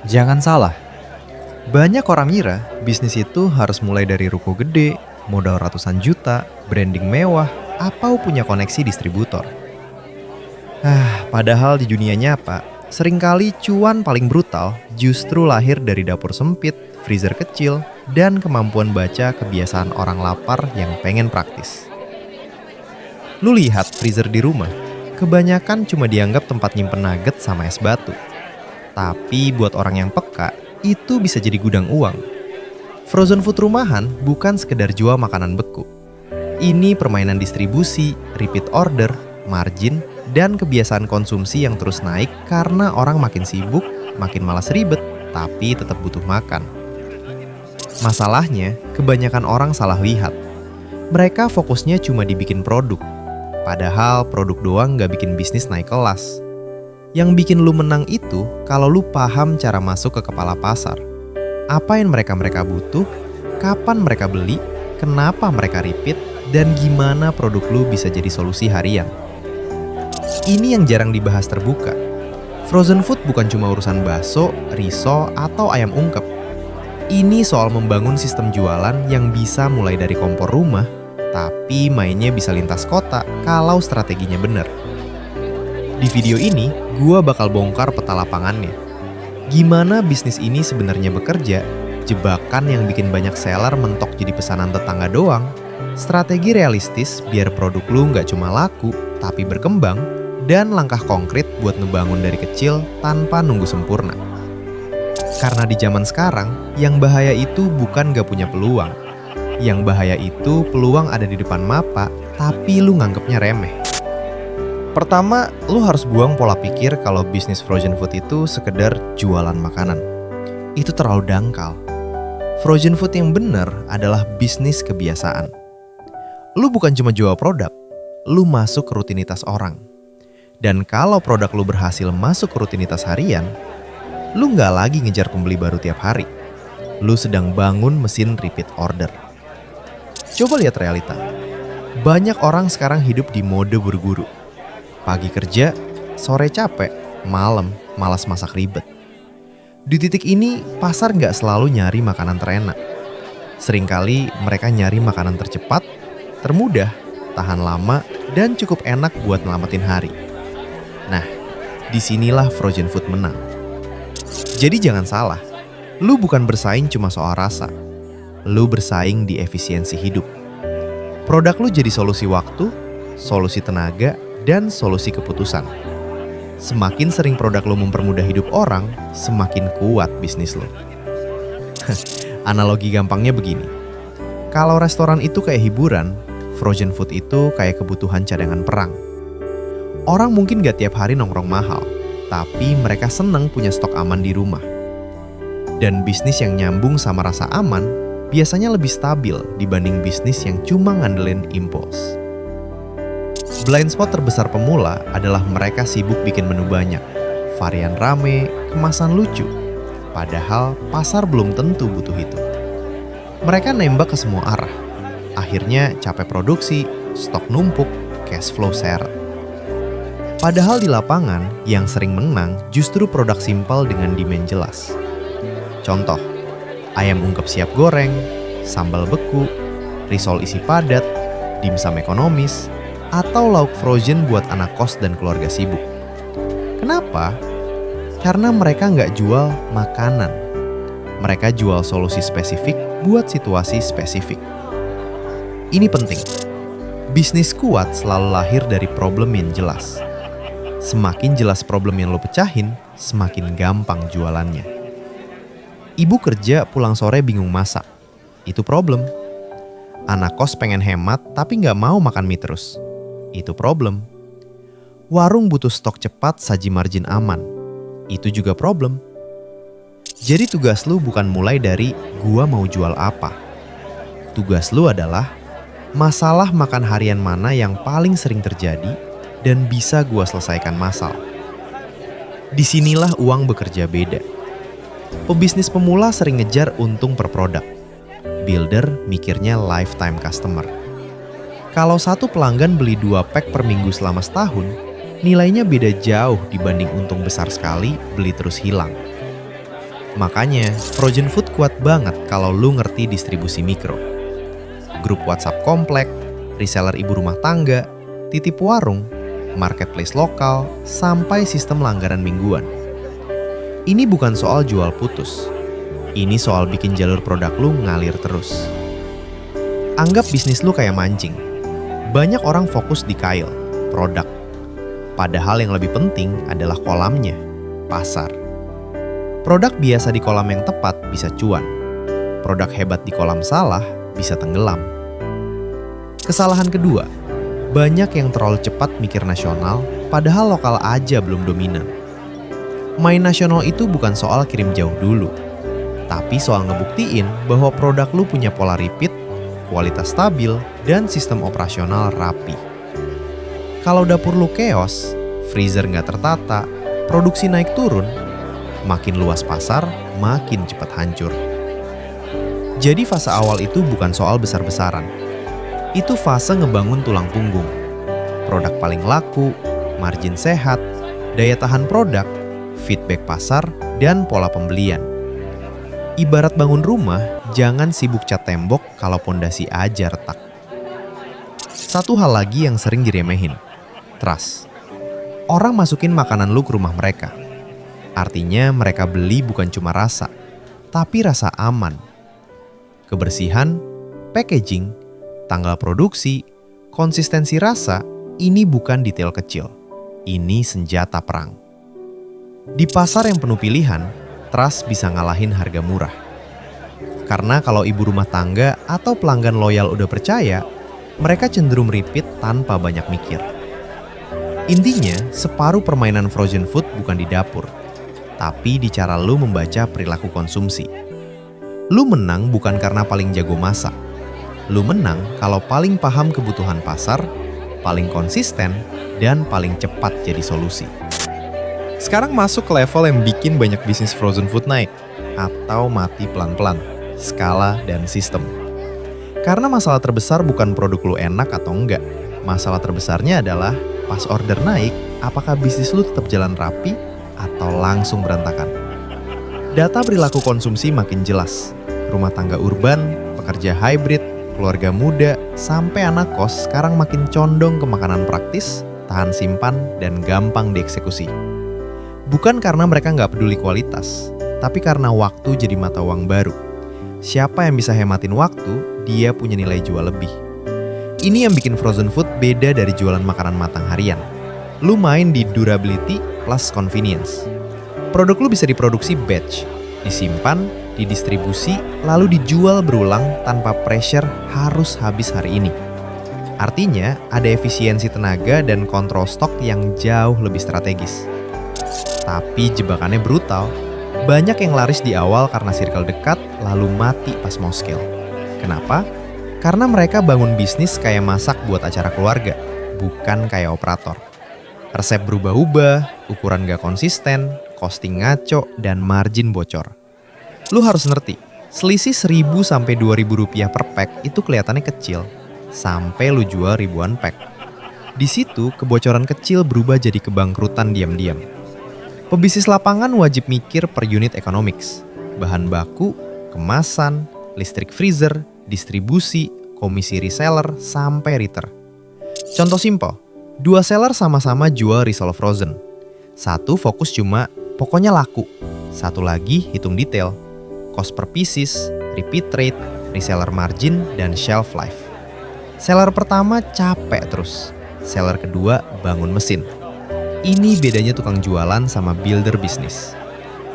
Jangan salah, banyak orang ngira bisnis itu harus mulai dari ruko gede, modal ratusan juta, branding mewah, atau punya koneksi distributor. Padahal di dunia nyata, seringkali cuan paling brutal justru lahir dari dapur sempit, freezer kecil, dan kemampuan baca kebiasaan orang lapar yang pengen praktis. Lu lihat freezer di rumah, kebanyakan cuma dianggap tempat nyimpen nugget sama es batu. Tapi buat orang yang peka, itu bisa jadi gudang uang. Frozen food rumahan bukan sekedar jual makanan beku. Ini permainan distribusi, repeat order, margin, dan kebiasaan konsumsi yang terus naik karena orang makin sibuk, makin malas ribet, tapi tetap butuh makan. Masalahnya, kebanyakan orang salah lihat. Mereka fokusnya cuma dibikin produk. Padahal produk doang nggak bikin bisnis naik kelas. Yang bikin lu menang itu kalau lu paham cara masuk ke kepala pasar. Apa yang mereka butuh, kapan mereka beli, kenapa mereka repeat, dan gimana produk lu bisa jadi solusi harian. Ini yang jarang dibahas terbuka. Frozen food bukan cuma urusan bakso, risol, atau ayam ungkep. Ini soal membangun sistem jualan yang bisa mulai dari kompor rumah, tapi mainnya bisa lintas kota kalau strateginya bener. Di video ini, gua bakal bongkar peta lapangannya. Gimana bisnis ini sebenarnya bekerja, jebakan yang bikin banyak seller mentok jadi pesanan tetangga doang, strategi realistis biar produk lu nggak cuma laku, tapi berkembang, dan langkah konkret buat ngebangun dari kecil tanpa nunggu sempurna. Karena di zaman sekarang, yang bahaya itu bukan nggak punya peluang. Yang bahaya itu peluang ada di depan mata, tapi lu nganggepnya remeh. Pertama, lu harus buang pola pikir kalau bisnis frozen food itu sekedar jualan makanan. Itu terlalu dangkal. Frozen food yang bener adalah bisnis kebiasaan. Lu bukan cuma jual produk, lu masuk ke rutinitas orang. Dan kalau produk lu berhasil masuk ke rutinitas harian, lu nggak lagi ngejar pembeli baru tiap hari. Lu sedang bangun mesin repeat order. Coba lihat realita. Banyak orang sekarang hidup di mode buru-buru. Pagi kerja, sore capek, malam malas masak ribet. Di titik ini, pasar nggak selalu nyari makanan terenak. Seringkali mereka nyari makanan tercepat, termudah, tahan lama, dan cukup enak buat nyelamatin hari. Nah, disinilah frozen food menang. Jadi jangan salah, lu bukan bersaing cuma soal rasa. Lu bersaing di efisiensi hidup. Produk lu jadi solusi waktu, solusi tenaga, dan solusi keputusan. Semakin sering produk lo mempermudah hidup orang, semakin kuat bisnis lo. Analogi gampangnya begini. Kalau restoran itu kayak hiburan, frozen food itu kayak kebutuhan cadangan perang. Orang mungkin gak tiap hari nongkrong mahal, tapi mereka seneng punya stok aman di rumah. Dan bisnis yang nyambung sama rasa aman biasanya lebih stabil dibanding bisnis yang cuma ngandelin impuls. Blind spot terbesar pemula adalah mereka sibuk bikin menu banyak, varian rame, kemasan lucu. Padahal pasar belum tentu butuh itu. Mereka nembak ke semua arah. Akhirnya capek produksi, stok numpuk, cash flow seret. Padahal di lapangan, yang sering menang justru produk simpel dengan demand jelas. Contoh, ayam ungkep siap goreng, sambal beku, risol isi padat, dimsum ekonomis, atau lauk frozen buat anak kos dan keluarga sibuk. Kenapa? Karena mereka nggak jual makanan. Mereka jual solusi spesifik buat situasi spesifik. Ini penting. Bisnis kuat selalu lahir dari problem yang jelas. Semakin jelas problem yang lo pecahin, semakin gampang jualannya. Ibu kerja pulang sore bingung masak. Itu problem. Anak kos pengen hemat tapi nggak mau makan mie terus. Itu problem. Warung butuh stok cepat saji margin aman. Itu juga problem. Jadi tugas lu bukan mulai dari gua mau jual apa. Tugas lu adalah masalah makan harian mana yang paling sering terjadi dan bisa gua selesaikan massal. Disinilah uang bekerja beda. Pebisnis pemula sering ngejar untung per produk. Builder mikirnya lifetime customer. Kalau satu pelanggan beli 2 pack per minggu selama setahun, nilainya beda jauh dibanding untung besar sekali beli terus hilang. Makanya, frozen food kuat banget kalau lu ngerti distribusi mikro. Grup WhatsApp komplek, reseller ibu rumah tangga, titip warung, marketplace lokal, sampai sistem langganan mingguan. Ini bukan soal jual putus. Ini soal bikin jalur produk lu ngalir terus. Anggap bisnis lu kayak mancing. Banyak orang fokus di kail, produk. Padahal yang lebih penting adalah kolamnya, pasar. Produk biasa di kolam yang tepat bisa cuan. Produk hebat di kolam salah bisa tenggelam. Kesalahan kedua, banyak yang terlalu cepat mikir nasional, padahal lokal aja belum dominan. Main nasional itu bukan soal kirim jauh dulu, tapi soal ngebuktiin bahwa produk lu punya pola repeat, kualitas stabil, dan sistem operasional rapi. Kalau dapur lu chaos, freezer nggak tertata, produksi naik turun, makin luas pasar, makin cepat hancur. Jadi fase awal itu bukan soal besar-besaran. Itu fase ngebangun tulang punggung. Produk paling laku, margin sehat, daya tahan produk, feedback pasar, dan pola pembelian. Ibarat bangun rumah, jangan sibuk cat tembok kalau pondasi aja retak. Satu hal lagi yang sering diremehin, trust. Orang masukin makanan lu ke rumah mereka. Artinya mereka beli bukan cuma rasa, tapi rasa aman. Kebersihan, packaging, tanggal produksi, konsistensi rasa, ini bukan detail kecil. Ini senjata perang. Di pasar yang penuh pilihan, trust bisa ngalahin harga murah. Karena kalau ibu rumah tangga atau pelanggan loyal udah percaya, mereka cenderung repeat tanpa banyak mikir. Intinya, separuh permainan frozen food bukan di dapur, tapi di cara lu membaca perilaku konsumsi. Lu menang bukan karena paling jago masak. Lu menang kalau paling paham kebutuhan pasar, paling konsisten, dan paling cepat jadi solusi. Sekarang masuk ke level yang bikin banyak bisnis frozen food naik, atau mati pelan-pelan, skala dan sistem. Karena masalah terbesar bukan produk lu enak atau enggak. Masalah terbesarnya adalah pas order naik, apakah bisnis lu tetap jalan rapi atau langsung berantakan. Data perilaku konsumsi makin jelas. Rumah tangga urban, pekerja hybrid, keluarga muda, sampai anak kos sekarang makin condong ke makanan praktis, tahan simpan, dan gampang dieksekusi. Bukan karena mereka nggak peduli kualitas, tapi karena waktu jadi mata uang baru. Siapa yang bisa hematin waktu, dia punya nilai jual lebih. Ini yang bikin frozen food beda dari jualan makanan matang harian. Lu main di durability plus convenience. Produk lu bisa diproduksi batch, disimpan, didistribusi, lalu dijual berulang tanpa pressure harus habis hari ini. Artinya, ada efisiensi tenaga dan kontrol stok yang jauh lebih strategis. Tapi jebakannya brutal. Banyak yang laris di awal karena circle dekat, lalu mati pas mau scale. Kenapa? Karena mereka bangun bisnis kayak masak buat acara keluarga, bukan kayak operator. Resep berubah-ubah, ukuran gak konsisten, costing ngaco, dan margin bocor. Lu harus ngerti, selisih 1.000 sampai 2.000 rupiah per pack itu kelihatannya kecil, sampai lu jual ribuan pack. Di situ, kebocoran kecil berubah jadi kebangkrutan diam-diam. Pebisnis lapangan wajib mikir per unit economics, bahan baku, kemasan, listrik freezer, distribusi, komisi reseller, sampai reader. Contoh simpel, 2 seller sama-sama jual risol frozen. Satu fokus cuma pokoknya laku, satu lagi hitung detail, cost per pieces, repeat rate, reseller margin, dan shelf life. Seller pertama capek terus, seller kedua bangun mesin. Ini bedanya tukang jualan sama builder bisnis.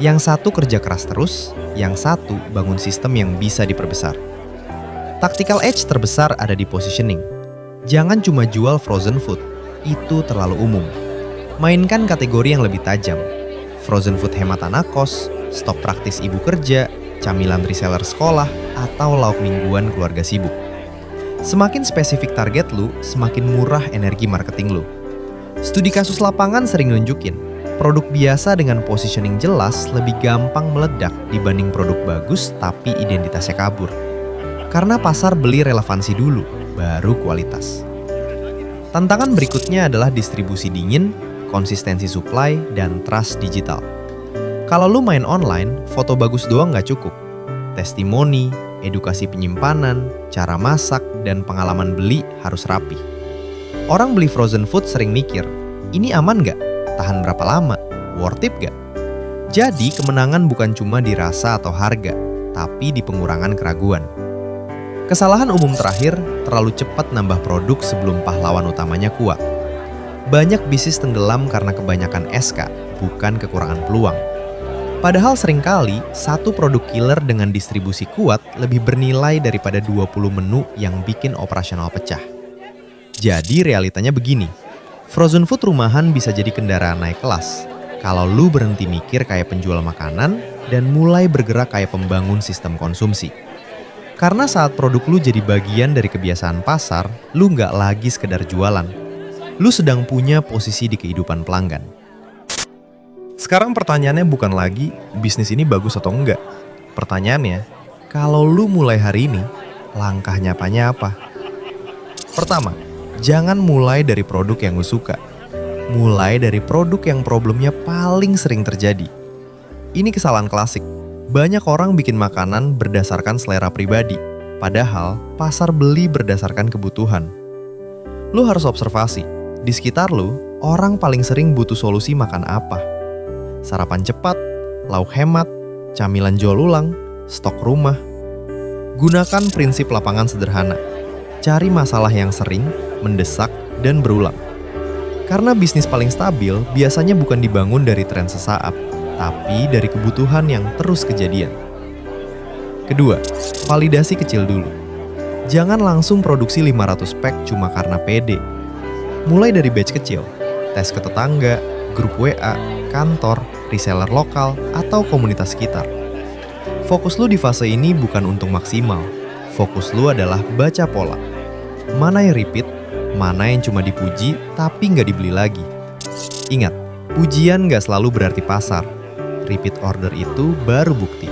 Yang satu kerja keras terus, yang satu bangun sistem yang bisa diperbesar. Tactical edge terbesar ada di positioning. Jangan cuma jual frozen food, itu terlalu umum. Mainkan kategori yang lebih tajam. Frozen food hemat anak kos, stok praktis ibu kerja, camilan reseller sekolah, atau lauk mingguan keluarga sibuk. Semakin spesifik target lu, semakin murah energi marketing lu. Studi kasus lapangan sering nunjukin, produk biasa dengan positioning jelas lebih gampang meledak dibanding produk bagus tapi identitasnya kabur. Karena pasar beli relevansi dulu, baru kualitas. Tantangan berikutnya adalah distribusi dingin, konsistensi supply, dan trust digital. Kalau lu main online, foto bagus doang nggak cukup. Testimoni, edukasi penyimpanan, cara masak, dan pengalaman beli harus rapi. Orang beli frozen food sering mikir, ini aman nggak? Tahan berapa lama? Worth it nggak? Jadi kemenangan bukan cuma di rasa atau harga, tapi di pengurangan keraguan. Kesalahan umum terakhir, terlalu cepat nambah produk sebelum pahlawan utamanya kuat. Banyak bisnis tenggelam karena kebanyakan SK, bukan kekurangan peluang. Padahal seringkali, satu produk killer dengan distribusi kuat lebih bernilai daripada 20 menu yang bikin operasional pecah. Jadi realitanya begini, frozen food rumahan bisa jadi kendaraan naik kelas kalau lu berhenti mikir kayak penjual makanan dan mulai bergerak kayak pembangun sistem konsumsi. Karena saat produk lu jadi bagian dari kebiasaan pasar, lu nggak lagi sekedar jualan. Lu sedang punya posisi di kehidupan pelanggan. Sekarang pertanyaannya bukan lagi bisnis ini bagus atau enggak. Pertanyaannya, kalau lu mulai hari ini, langkah nyapanya apa? Pertama, jangan mulai dari produk yang lu suka. Mulai dari produk yang problemnya paling sering terjadi. Ini kesalahan klasik. Banyak orang bikin makanan berdasarkan selera pribadi, padahal pasar beli berdasarkan kebutuhan. Lu harus observasi, di sekitar lu, orang paling sering butuh solusi makan apa? Sarapan cepat, lauk hemat, camilan jual ulang, stok rumah. Gunakan prinsip lapangan sederhana. Cari masalah yang sering, mendesak, dan berulang. Karena bisnis paling stabil biasanya bukan dibangun dari tren sesaat, tapi dari kebutuhan yang terus kejadian. Kedua, validasi kecil dulu. Jangan langsung produksi 500 pack cuma karena pede. Mulai dari batch kecil, tes ke tetangga, grup WA, kantor, reseller lokal, atau komunitas sekitar. Fokus lu di fase ini bukan untung maksimal. Fokus lu adalah baca pola. Mana yang repeat, mana yang cuma dipuji tapi nggak dibeli lagi. Ingat, pujian nggak selalu berarti pasar. Repeat order itu baru bukti.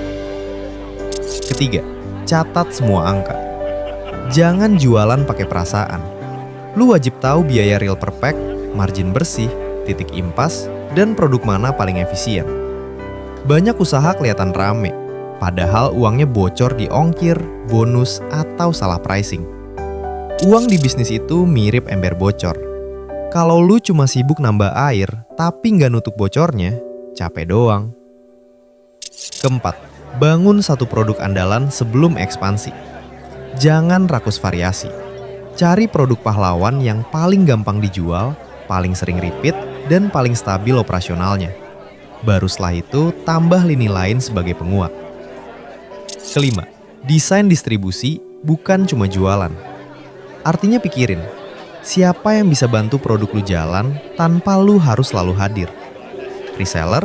Ketiga, catat semua angka. Jangan jualan pakai perasaan. Lu wajib tahu biaya real per pack, margin bersih, titik impas, dan produk mana paling efisien. Banyak usaha kelihatan rame, padahal uangnya bocor di ongkir, bonus, atau salah pricing. Uang di bisnis itu mirip ember bocor. Kalau lu cuma sibuk nambah air, tapi nggak nutup bocornya, capek doang. Keempat, bangun satu produk andalan sebelum ekspansi. Jangan rakus variasi. Cari produk pahlawan yang paling gampang dijual, paling sering repeat, dan paling stabil operasionalnya. Baru setelah itu, tambah lini lain sebagai penguat. Kelima, desain distribusi bukan cuma jualan. Artinya pikirin, siapa yang bisa bantu produk lu jalan tanpa lu harus selalu hadir? Reseller,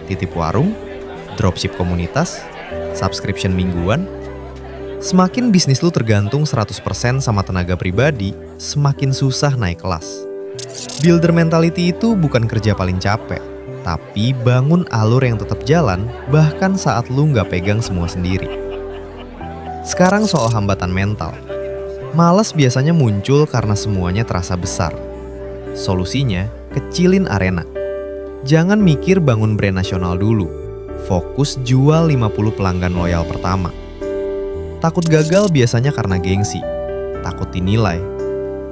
titip warung, dropship komunitas, subscription mingguan. Semakin bisnis lu tergantung 100% sama tenaga pribadi, semakin susah naik kelas. Builder mentality itu bukan kerja paling capek, tapi bangun alur yang tetap jalan bahkan saat lu nggak pegang semua sendiri. Sekarang soal hambatan mental. Malas biasanya muncul karena semuanya terasa besar. Solusinya, kecilin arena. Jangan mikir bangun brand nasional dulu. Fokus jual 50 pelanggan loyal pertama. Takut gagal biasanya karena gengsi, takut dinilai.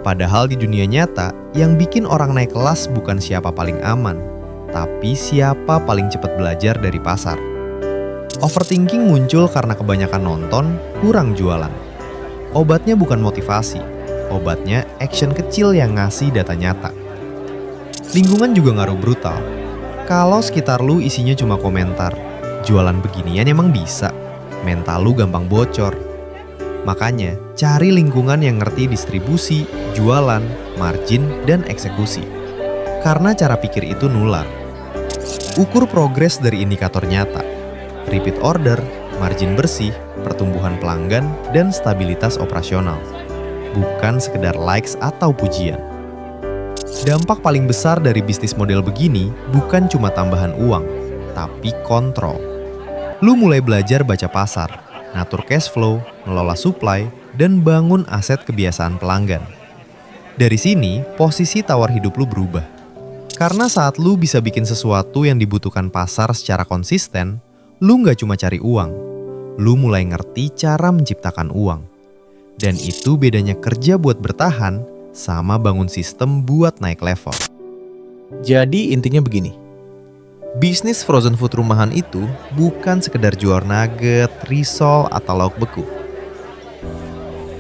Padahal di dunia nyata, yang bikin orang naik kelas bukan siapa paling aman, tapi siapa paling cepat belajar dari pasar. Overthinking muncul karena kebanyakan nonton, kurang jualan. Obatnya bukan motivasi, obatnya action kecil yang ngasih data nyata. Lingkungan juga ngaruh brutal. Kalau sekitar lu isinya cuma komentar, jualan beginian emang bisa, mental lu gampang bocor. Makanya, cari lingkungan yang ngerti distribusi, jualan, margin, dan eksekusi. Karena cara pikir itu nular. Ukur progres dari indikator nyata. Repeat order, margin bersih, pertumbuhan pelanggan, dan stabilitas operasional. Bukan sekedar likes atau pujian. Dampak paling besar dari bisnis model begini bukan cuma tambahan uang, tapi kontrol. Lu mulai belajar baca pasar, ngatur cash flow, ngelola supply, dan bangun aset kebiasaan pelanggan. Dari sini, posisi tawar hidup lu berubah. Karena saat lu bisa bikin sesuatu yang dibutuhkan pasar secara konsisten, lu nggak cuma cari uang, lu mulai ngerti cara menciptakan uang. Dan itu bedanya kerja buat bertahan sama bangun sistem buat naik level. Jadi intinya begini, bisnis frozen food rumahan itu bukan sekedar jual nugget, risol, atau lauk beku.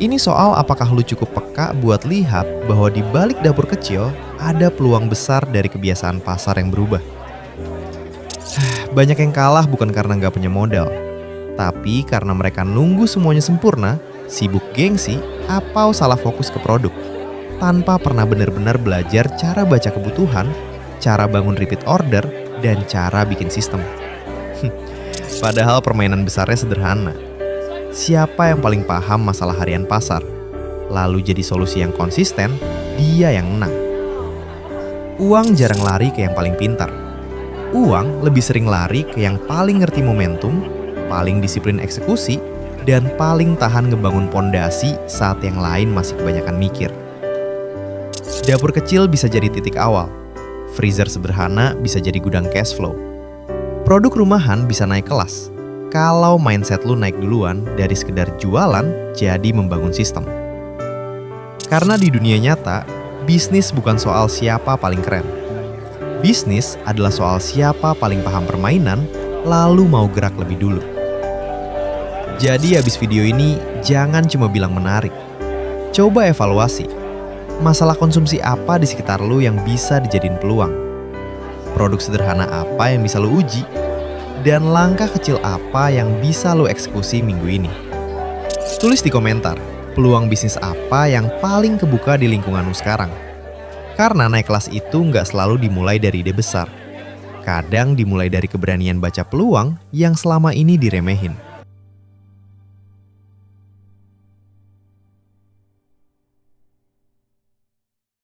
Ini soal apakah lu cukup peka buat lihat bahwa di balik dapur kecil ada peluang besar dari kebiasaan pasar yang berubah. Banyak yang kalah bukan karena nggak punya modal, tapi karena mereka nunggu semuanya sempurna, sibuk gengsi, atau salah fokus ke produk, tanpa pernah benar-benar belajar cara baca kebutuhan, cara bangun repeat order, dan cara bikin sistem. Padahal permainan besarnya sederhana. Siapa yang paling paham masalah harian pasar, lalu jadi solusi yang konsisten, dia yang menang. Uang jarang lari ke yang paling pintar. Uang lebih sering lari ke yang paling ngerti momentum, paling disiplin eksekusi, dan paling tahan ngebangun pondasi saat yang lain masih kebanyakan mikir. Dapur kecil bisa jadi titik awal. Freezer sederhana bisa jadi gudang cash flow. Produk rumahan bisa naik kelas kalau mindset lu naik duluan dari sekedar jualan jadi membangun sistem. Karena di dunia nyata, bisnis bukan soal siapa paling keren. Bisnis adalah soal siapa paling paham permainan, lalu mau gerak lebih dulu. Jadi habis video ini, jangan cuma bilang menarik. Coba evaluasi. Masalah konsumsi apa di sekitar lu yang bisa dijadiin peluang? Produk sederhana apa yang bisa lu uji? Dan langkah kecil apa yang bisa lo eksekusi minggu ini? Tulis di komentar, peluang bisnis apa yang paling kebuka di lingkungan lo sekarang. Karena naik kelas itu nggak selalu dimulai dari ide besar. Kadang dimulai dari keberanian baca peluang yang selama ini diremehin.